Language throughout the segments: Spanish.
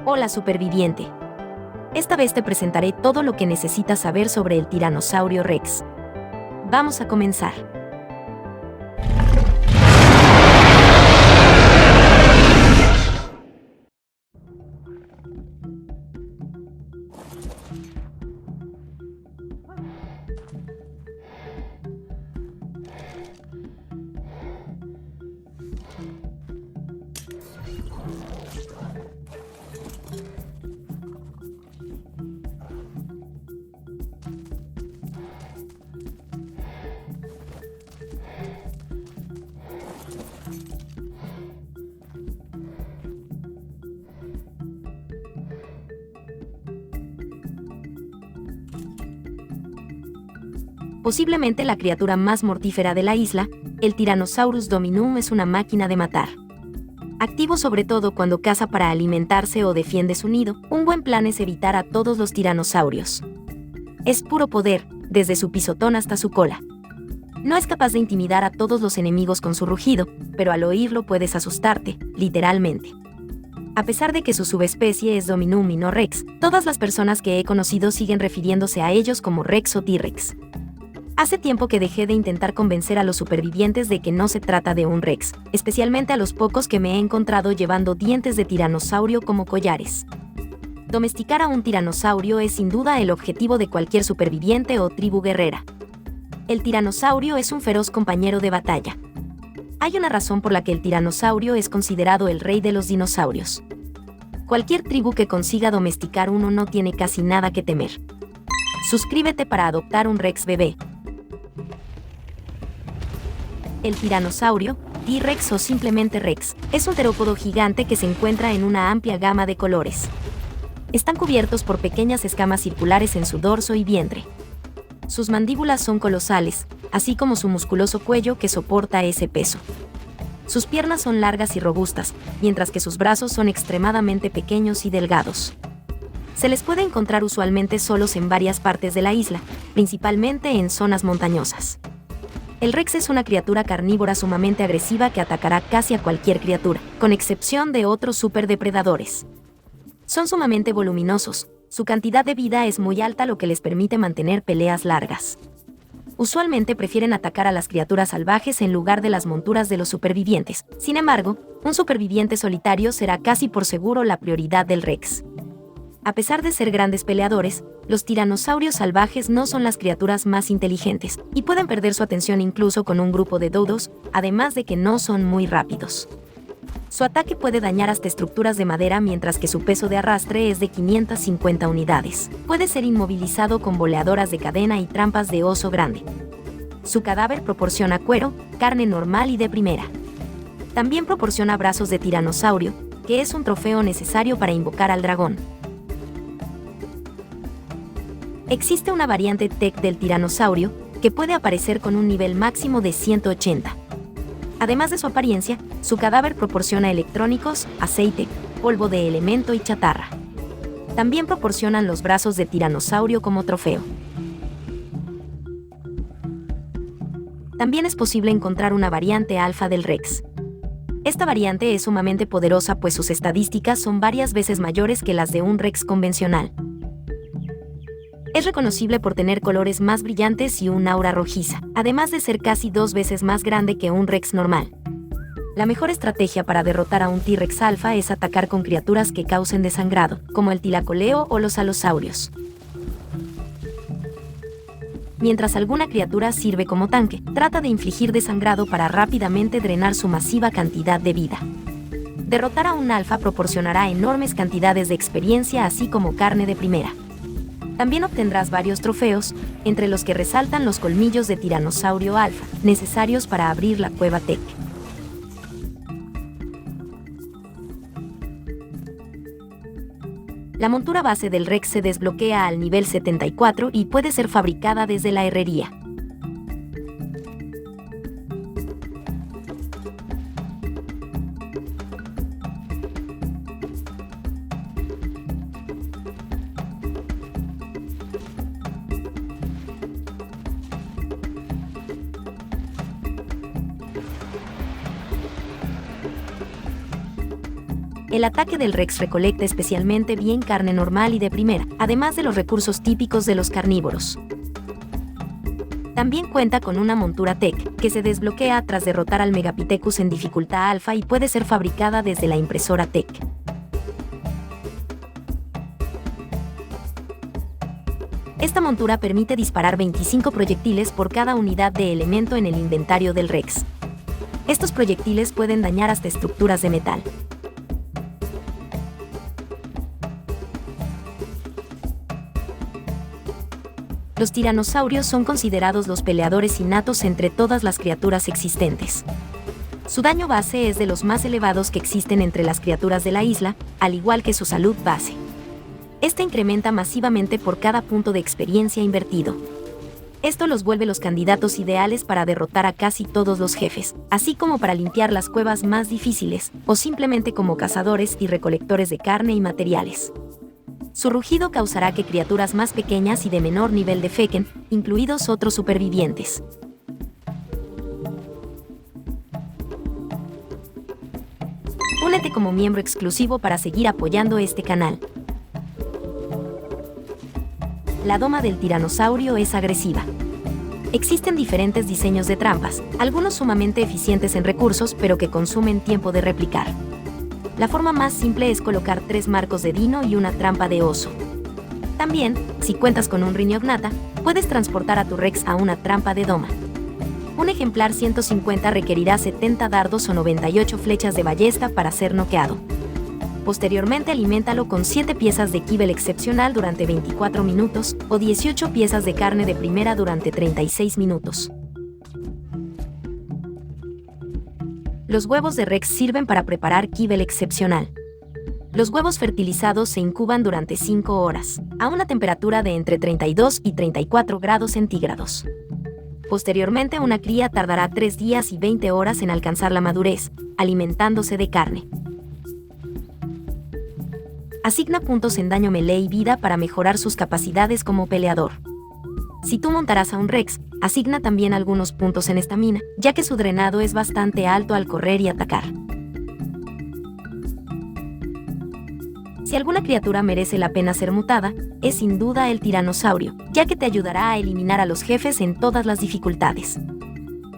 Hola superviviente. Esta vez te presentaré todo lo que necesitas saber sobre el Tiranosaurio Rex. Vamos a comenzar. Posiblemente la criatura más mortífera de la isla, el Tyrannosaurus dominum es una máquina de matar. Activo sobre todo cuando caza para alimentarse o defiende su nido, un buen plan es evitar a todos los tiranosaurios. Es puro poder, desde su pisotón hasta su cola. No es capaz de intimidar a todos los enemigos con su rugido, pero al oírlo puedes asustarte, literalmente. A pesar de que su subespecie es Dominum y no Rex, todas las personas que he conocido siguen refiriéndose a ellos como Rex o T-Rex. Hace tiempo que dejé de intentar convencer a los supervivientes de que no se trata de un Rex, especialmente a los pocos que me he encontrado llevando dientes de tiranosaurio como collares. Domesticar a un tiranosaurio es sin duda el objetivo de cualquier superviviente o tribu guerrera. El tiranosaurio es un feroz compañero de batalla. Hay una razón por la que el tiranosaurio es considerado el rey de los dinosaurios. Cualquier tribu que consiga domesticar uno no tiene casi nada que temer. Suscríbete para adoptar un Rex bebé. El tiranosaurio, T-Rex o simplemente Rex, es un terópodo gigante que se encuentra en una amplia gama de colores. Están cubiertos por pequeñas escamas circulares en su dorso y vientre. Sus mandíbulas son colosales, así como su musculoso cuello que soporta ese peso. Sus piernas son largas y robustas, mientras que sus brazos son extremadamente pequeños y delgados. Se les puede encontrar usualmente solos en varias partes de la isla, principalmente en zonas montañosas. El Rex es una criatura carnívora sumamente agresiva que atacará casi a cualquier criatura, con excepción de otros superdepredadores. Son sumamente voluminosos, su cantidad de vida es muy alta, lo que les permite mantener peleas largas. Usualmente prefieren atacar a las criaturas salvajes en lugar de las monturas de los supervivientes. Sin embargo, un superviviente solitario será casi por seguro la prioridad del Rex. A pesar de ser grandes peleadores, los tiranosaurios salvajes no son las criaturas más inteligentes, y pueden perder su atención incluso con un grupo de dodos, además de que no son muy rápidos. Su ataque puede dañar hasta estructuras de madera, mientras que su peso de arrastre es de 550 unidades. Puede ser inmovilizado con boleadoras de cadena y trampas de oso grande. Su cadáver proporciona cuero, carne normal y de primera. También proporciona brazos de tiranosaurio, que es un trofeo necesario para invocar al dragón. Existe una variante Tech del tiranosaurio, que puede aparecer con un nivel máximo de 180. Además de su apariencia, su cadáver proporciona electrónicos, aceite, polvo de elemento y chatarra. También proporcionan los brazos de tiranosaurio como trofeo. También es posible encontrar una variante alfa del Rex. Esta variante es sumamente poderosa, pues sus estadísticas son varias veces mayores que las de un Rex convencional. Es reconocible por tener colores más brillantes y un aura rojiza, además de ser casi 2 veces más grande que un Rex normal. La mejor estrategia para derrotar a un T-Rex alfa es atacar con criaturas que causen desangrado, como el tilacoleo o los alosaurios. Mientras alguna criatura sirve como tanque, trata de infligir desangrado para rápidamente drenar su masiva cantidad de vida. Derrotar a un alfa proporcionará enormes cantidades de experiencia, así como carne de primera. También obtendrás varios trofeos, entre los que resaltan los colmillos de tiranosaurio alfa, necesarios para abrir la cueva Tech. La montura base del Rex se desbloquea al nivel 74 y puede ser fabricada desde la herrería. El ataque del Rex recolecta especialmente bien carne normal y de primera, además de los recursos típicos de los carnívoros. También cuenta con una montura Tech, que se desbloquea tras derrotar al Megapithecus en dificultad alfa y puede ser fabricada desde la impresora Tech. Esta montura permite disparar 25 proyectiles por cada unidad de elemento en el inventario del Rex. Estos proyectiles pueden dañar hasta estructuras de metal. Los tiranosaurios son considerados los peleadores innatos entre todas las criaturas existentes. Su daño base es de los más elevados que existen entre las criaturas de la isla, al igual que su salud base. Este incrementa masivamente por cada punto de experiencia invertido. Esto los vuelve los candidatos ideales para derrotar a casi todos los jefes, así como para limpiar las cuevas más difíciles, o simplemente como cazadores y recolectores de carne y materiales. Su rugido causará que criaturas más pequeñas y de menor nivel defequen, incluidos otros supervivientes. Únete como miembro exclusivo para seguir apoyando este canal. La doma del tiranosaurio es agresiva. Existen diferentes diseños de trampas, algunos sumamente eficientes en recursos pero que consumen tiempo de replicar. La forma más simple es colocar 3 marcos de dino y una trampa de oso. También, si cuentas con un Rhyniognata, puedes transportar a tu Rex a una trampa de doma. Un ejemplar 150 requerirá 70 dardos o 98 flechas de ballesta para ser noqueado. Posteriormente aliméntalo con 7 piezas de kibble excepcional durante 24 minutos o 18 piezas de carne de primera durante 36 minutos. Los huevos de Rex sirven para preparar kibble excepcional. Los huevos fertilizados se incuban durante 5 horas, a una temperatura de entre 32 y 34 grados centígrados. Posteriormente, una cría tardará 3 días y 20 horas en alcanzar la madurez, alimentándose de carne. Asigna puntos en daño melee y vida para mejorar sus capacidades como peleador. Si tú montarás a un Rex, asigna también algunos puntos en estamina, ya que su drenado es bastante alto al correr y atacar. Si alguna criatura merece la pena ser mutada, es sin duda el tiranosaurio, ya que te ayudará a eliminar a los jefes en todas las dificultades.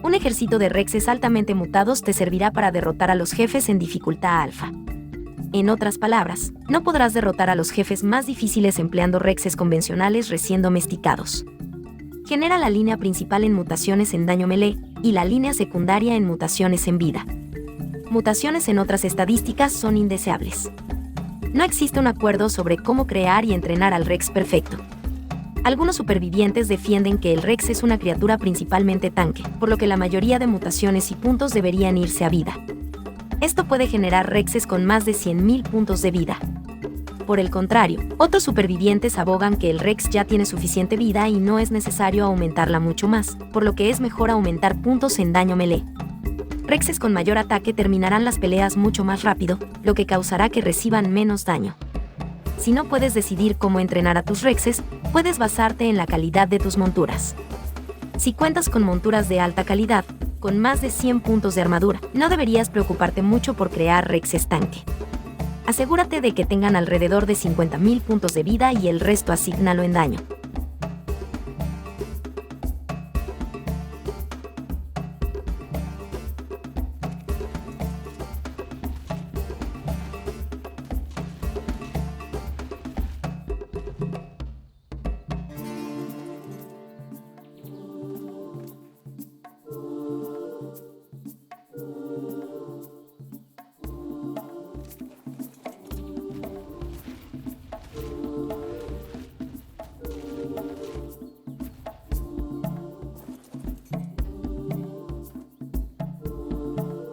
Un ejército de Rexes altamente mutados te servirá para derrotar a los jefes en dificultad alfa. En otras palabras, no podrás derrotar a los jefes más difíciles empleando Rexes convencionales recién domesticados. Genera la línea principal en mutaciones en daño melee y la línea secundaria en mutaciones en vida. Mutaciones en otras estadísticas son indeseables. No existe un acuerdo sobre cómo crear y entrenar al Rex perfecto. Algunos supervivientes defienden que el Rex es una criatura principalmente tanque, por lo que la mayoría de mutaciones y puntos deberían irse a vida. Esto puede generar Rexes con más de 100.000 puntos de vida. Por el contrario, otros supervivientes abogan que el Rex ya tiene suficiente vida y no es necesario aumentarla mucho más, por lo que es mejor aumentar puntos en daño melee. Rexes con mayor ataque terminarán las peleas mucho más rápido, lo que causará que reciban menos daño. Si no puedes decidir cómo entrenar a tus Rexes, puedes basarte en la calidad de tus monturas. Si cuentas con monturas de alta calidad, con más de 100 puntos de armadura, no deberías preocuparte mucho por crear Rexes tanque. Asegúrate de que tengan alrededor de 50.000 puntos de vida y el resto asígnalo en daño.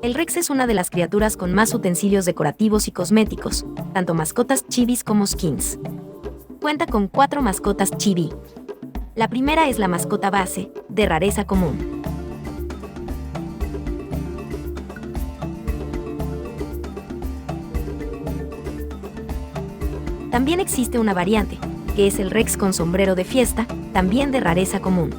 El Rex es una de las criaturas con más utensilios decorativos y cosméticos, tanto mascotas chibis como skins. Cuenta con 4 mascotas chibi. La primera es la mascota base, de rareza común. También existe una variante, que es el Rex con sombrero de fiesta, también de rareza común.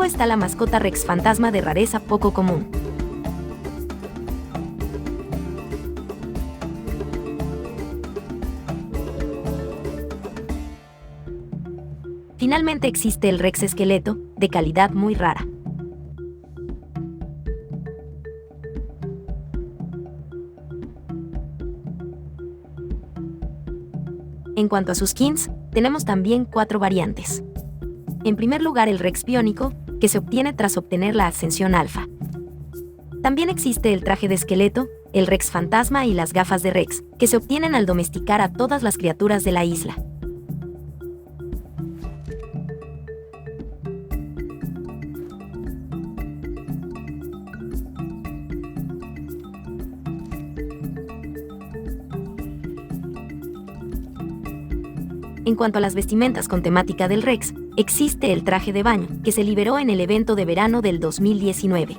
Luego está la mascota Rex fantasma de rareza poco común. Finalmente existe el Rex esqueleto, de calidad muy rara. En cuanto a sus skins, tenemos también 4 variantes. En primer lugar, el Rex biónico, que se obtiene tras obtener la ascensión alfa. También existe el traje de esqueleto, el Rex fantasma y las gafas de Rex, que se obtienen al domesticar a todas las criaturas de la isla. En cuanto a las vestimentas con temática del Rex, existe el traje de baño, que se liberó en el evento de verano del 2019.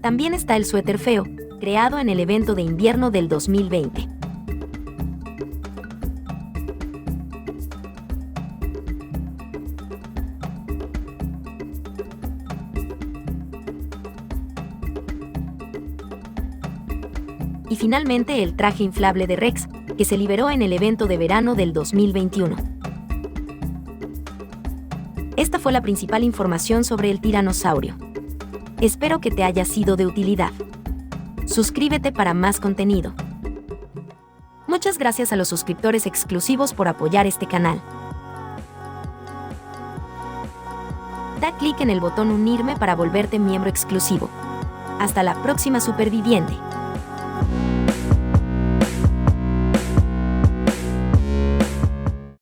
También está el suéter feo, creado en el evento de invierno del 2020. Y finalmente el traje inflable de Rex, que se liberó en el evento de verano del 2021. Esta fue la principal información sobre el tiranosaurio. Espero que te haya sido de utilidad. Suscríbete para más contenido. Muchas gracias a los suscriptores exclusivos por apoyar este canal. Da clic en el botón unirme para volverte miembro exclusivo. Hasta la próxima, superviviente.